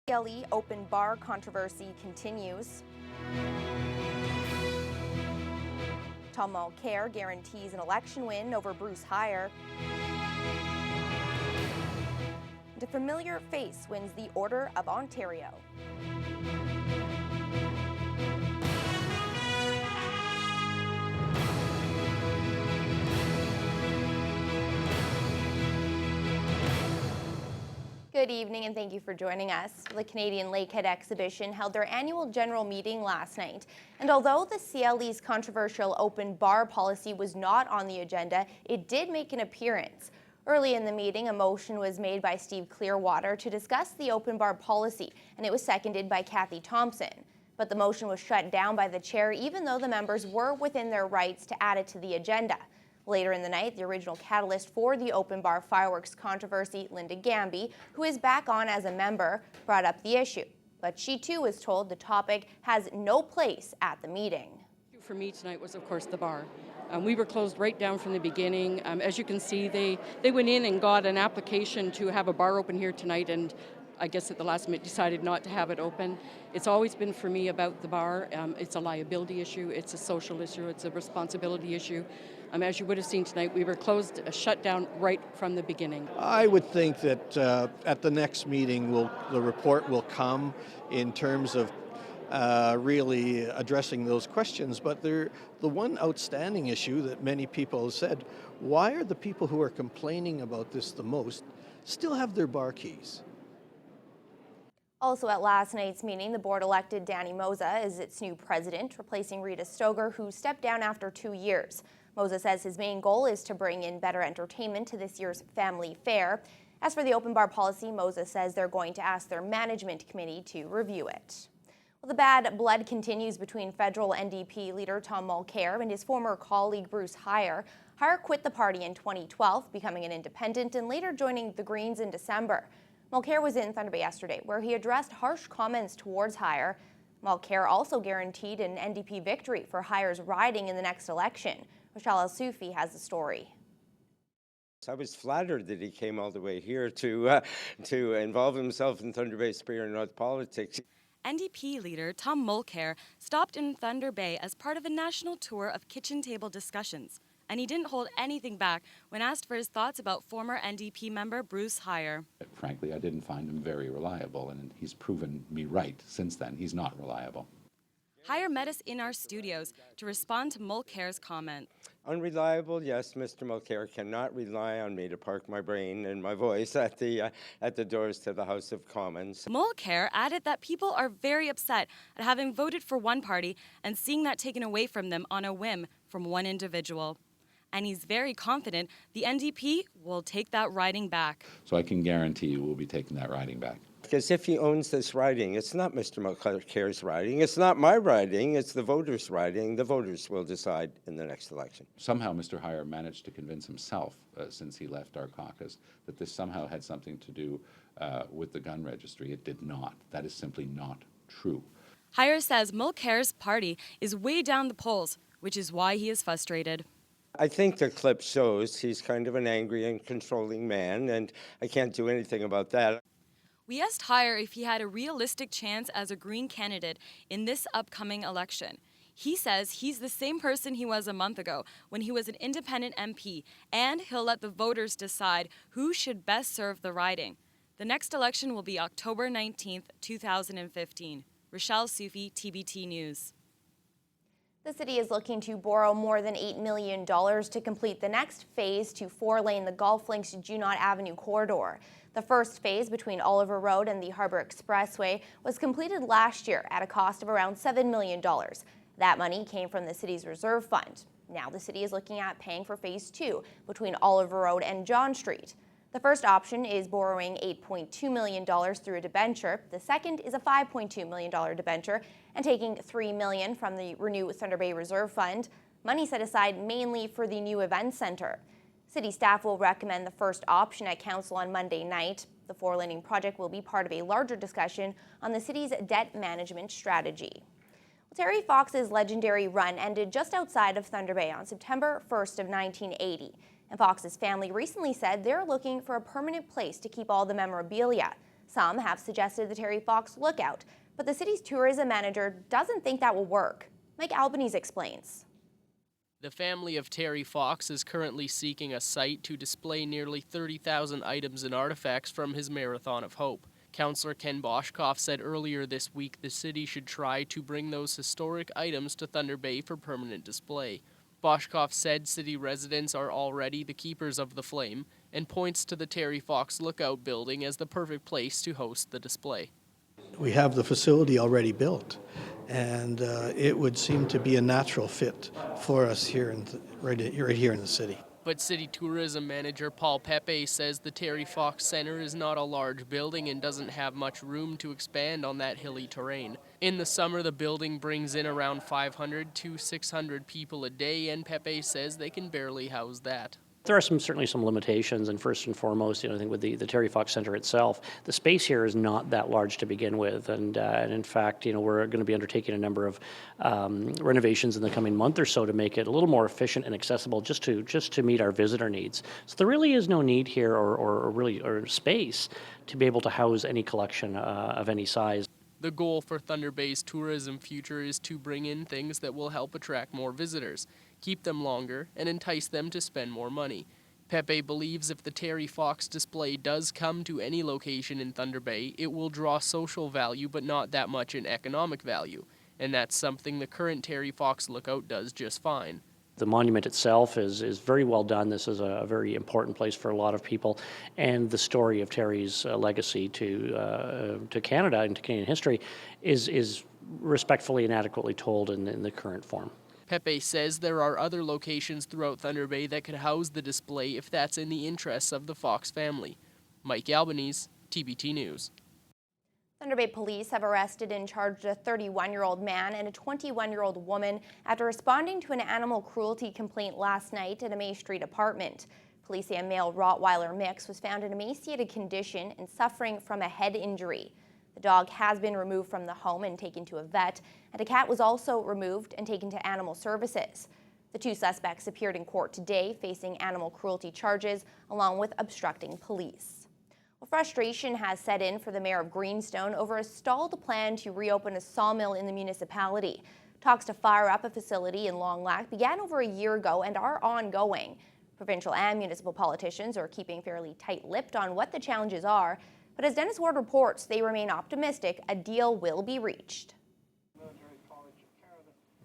CLE open bar controversy continues. Tom Mulcair guarantees an election win over Bruce Heyer. And a familiar face wins the Order of Ontario. Good evening and thank you for joining us. The Canadian Lakehead exhibition held their annual general meeting last night. And although the CLE's controversial open bar policy was not on the agenda, it did make an appearance. Early in the meeting, a motion was made by Steve Clearwater to discuss the open bar policy, and it was seconded by Kathy Thompson. But the motion was shut down by the chair, even though the members were within their rights to add it to the agenda. Later in the night, the original catalyst for the open bar fireworks controversy, Linda Gamby, who is back on as a member, brought up the issue. But she too was told the topic has no place at the meeting. For me tonight was, of course, the bar. We were closed right down from the beginning. As you can see, they went in and got an application to have a bar open here tonight, and I guess at the last minute decided not to have it open. It's always been for me about the bar. It's a liability issue, it's a social issue, it's a responsibility issue. As you would have seen tonight, we were closed, shut down right from the beginning. I would think that at the next meeting the report will come in terms of really addressing those questions. But the one outstanding issue that many people have said, why are the people who are complaining about this the most still have their bar keys? Also at last night's meeting, the board elected Danny Moza as its new president, replacing Rita Stoger, who stepped down after 2 years. Moza says his main goal is to bring in better entertainment to this year's family fair. As for the open bar policy, Moza says they're going to ask their management committee to review it. Well, the bad blood continues between federal NDP leader Tom Mulcair and his former colleague Bruce Heyer. Heyer quit the party in 2012, becoming an independent and later joining the Greens in December. Mulcair was in Thunder Bay yesterday, where he addressed harsh comments towards Heyer. Mulcair also guaranteed an NDP victory for Heyer's riding in the next election. Rochelle El-Soufi has the story. I was flattered that he came all the way here to involve himself in Thunder Bay Superior North politics. NDP leader Tom Mulcair stopped in Thunder Bay as part of a national tour of kitchen table discussions, and he didn't hold anything back when asked for his thoughts about former NDP member Bruce Heyer. Frankly, I didn't find him very reliable, and he's proven me right since then. He's not reliable. Heyer met us in our studios to respond to Mulcair's comment. Unreliable, yes, Mr. Mulcair cannot rely on me to park my brain and my voice at the doors to the House of Commons. Mulcair added that people are very upset at having voted for one party and seeing that taken away from them on a whim from one individual. And he's very confident the NDP will take that riding back. So I can guarantee you we'll be taking that riding back. Because if he owns this riding, it's not Mr. Mulcair's riding, it's not my riding, it's the voters' riding. The voters will decide in the next election. Somehow Mr. Heyer managed to convince himself, since he left our caucus, that this somehow had something to do with the gun registry. It did not. That is simply not true. Heyer says Mulcair's party is way down the polls, which is why he is frustrated. I think the clip shows he's kind of an angry and controlling man, and I can't do anything about that. We asked Heyer if he had a realistic chance as a Green candidate in this upcoming election. He says he's the same person he was a month ago when he was an independent MP, and he'll let the voters decide who should best serve the riding. The next election will be October 19th, 2015. Rochelle El-Soufi, TBT News. The city is looking to borrow more than $8 million to complete the next phase to four-lane the Golf Links Junot Avenue corridor. The first phase between Oliver Road and the Harbour Expressway was completed last year at a cost of around $7 million. That money came from the city's reserve fund. Now the city is looking at paying for phase 2 between Oliver Road and John Street. The first option is borrowing $8.2 million through a debenture. The second is a $5.2 million debenture and taking $3 million from the Renew Thunder Bay Reserve Fund, money set aside mainly for the new event center. City staff will recommend the first option at council on Monday night. The four-laning project will be part of a larger discussion on the city's debt management strategy. Terry Fox's legendary run ended just outside of Thunder Bay on September 1st of 1980. And Fox's family recently said they're looking for a permanent place to keep all the memorabilia. Some have suggested the Terry Fox Lookout, but the city's tourism manager doesn't think that will work. Mike Albanese explains. The family of Terry Fox is currently seeking a site to display nearly 30,000 items and artifacts from his Marathon of Hope. Councillor Ken Boschkoff said earlier this week the city should try to bring those historic items to Thunder Bay for permanent display. Boschkoff said city residents are already the keepers of the flame and points to the Terry Fox Lookout building as the perfect place to host the display. We have the facility already built, and it would seem to be a natural fit for us here right here in the city. But city tourism manager Paul Pepe says the Terry Fox Center is not a large building and doesn't have much room to expand on that hilly terrain. In the summer, the building brings in around 500 to 600 people a day, and Pepe says they can barely house that. There are certainly some limitations, and first and foremost, I think with the Terry Fox Center itself, the space here is not that large to begin with, and in fact, we're going to be undertaking a number of renovations in the coming month or so to make it a little more efficient and accessible, just to meet our visitor needs. So there really is no need here, or space to be able to house any collection of any size. The goal for Thunder Bay's tourism future is to bring in things that will help attract more visitors, keep them longer, and entice them to spend more money. Pepe believes if the Terry Fox display does come to any location in Thunder Bay, it will draw social value but not that much in economic value, and that's something the current Terry Fox Lookout does just fine. The monument itself is very well done. This is a very important place for a lot of people, and the story of Terry's legacy to Canada and to Canadian history is respectfully and adequately told in the current form. Pepe says there are other locations throughout Thunder Bay that could house the display if that's in the interests of the Fox family. Mike Albanese, TBT News. Thunder Bay police have arrested and charged a 31-year-old man and a 21-year-old woman after responding to an animal cruelty complaint last night at a May Street apartment. Police say a male Rottweiler mix was found in emaciated condition and suffering from a head injury. The dog has been removed from the home and taken to a vet, and a cat was also removed and taken to animal services. The two suspects appeared in court today facing animal cruelty charges along with obstructing police. Well, frustration has set in for the mayor of Greenstone over a stalled plan to reopen a sawmill in the municipality. Talks to fire up a facility in Long Lac began over a year ago and are ongoing. Provincial and municipal politicians are keeping fairly tight-lipped on what the challenges are, but as Dennis Ward reports, they remain optimistic a deal will be reached.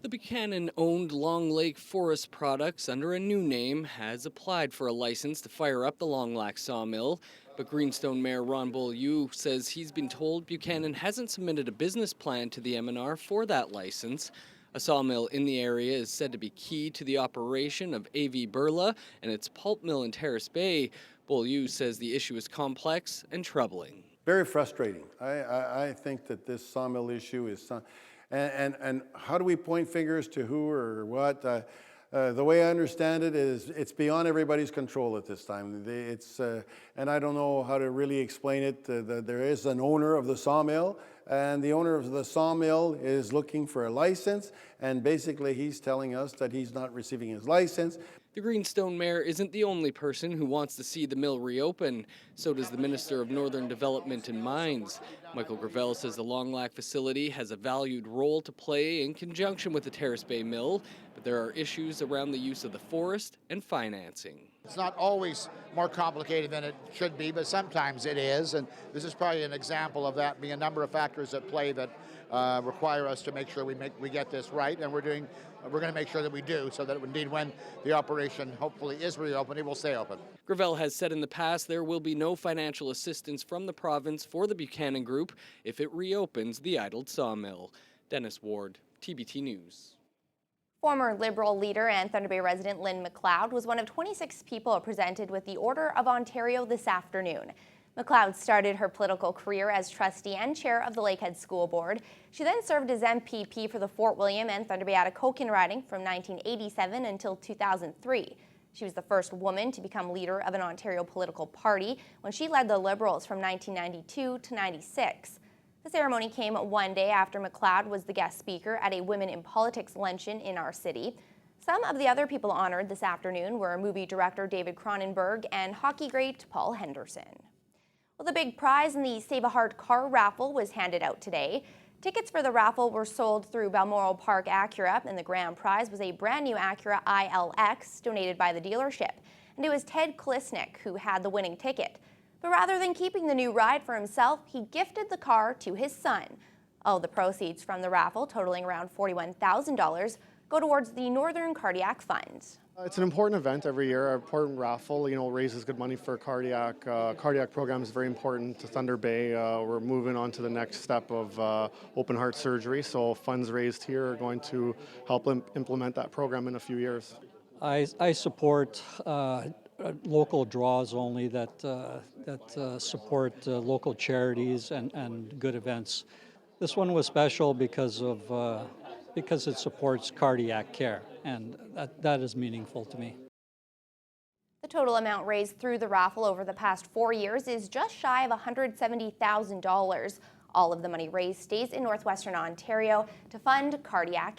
The Buchanan-owned Long Lake Forest Products, under a new name, has applied for a license to fire up the Long Lac sawmill. But Greenstone Mayor Ron Beaulieu says he's been told Buchanan hasn't submitted a business plan to the MNR for that license. A sawmill in the area is said to be key to the operation of A.V. Burla and its pulp mill in Terrace Bay. Beaulieu says the issue is complex and troubling. Very frustrating. I think that this sawmill issue is, and how do we point fingers to who or what? The way I understand it is it's beyond everybody's control at this time. And I don't know how to really explain it. There is an owner of the sawmill, and the owner of the sawmill is looking for a license, and basically he's telling us that he's not receiving his license. The Greenstone mayor isn't the only person who wants to see the mill reopen. So does the Minister of Northern Development and Mines. Michael Gravel says the Long Lac facility has a valued role to play in conjunction with the Terrace Bay mill, but there are issues around the use of the forest and financing. It's not always more complicated than it should be, but sometimes it is, and this is probably an example of that being a number of factors at play that require us to make sure we get this right, and we're going to make sure that we do, so that indeed when the operation hopefully is reopened, it will stay open. Gravel has said in the past there will be no financial assistance from the province for the Buchanan Group if it reopens the idled sawmill. Dennis Ward, TBT News. Former Liberal leader and Thunder Bay resident Lynn MacLeod was one of 26 people presented with the Order of Ontario this afternoon. MacLeod started her political career as trustee and chair of the Lakehead School Board. She then served as MPP for the Fort William and Thunder Bay Atikokan riding from 1987 until 2003. She was the first woman to become leader of an Ontario political party when she led the Liberals from 1992 to 96. The ceremony came one day after MacLeod was the guest speaker at a Women in Politics luncheon in our city. Some of the other people honored this afternoon were movie director David Cronenberg and hockey great Paul Henderson. Well, the big prize in the Save a Heart car raffle was handed out today. Tickets for the raffle were sold through Balmoral Park Acura, and the grand prize was a brand new Acura ILX donated by the dealership. And it was Ted Klisnik who had the winning ticket. But rather than keeping the new ride for himself, he gifted the car to his son. All the proceeds from the raffle, totaling around $41,000, go towards the Northern Cardiac Fund. It's an important event every year, an important raffle, raises good money for cardiac. Cardiac program is very important to Thunder Bay. We're moving on to the next step of open heart surgery, so funds raised here are going to help implement that program in a few years. I support local draws only that support local charities and good events. This one was special because it supports cardiac care, and that is meaningful to me. The total amount raised through the raffle over the past 4 years is just shy of $170,000. All of the money raised stays in northwestern Ontario to fund cardiac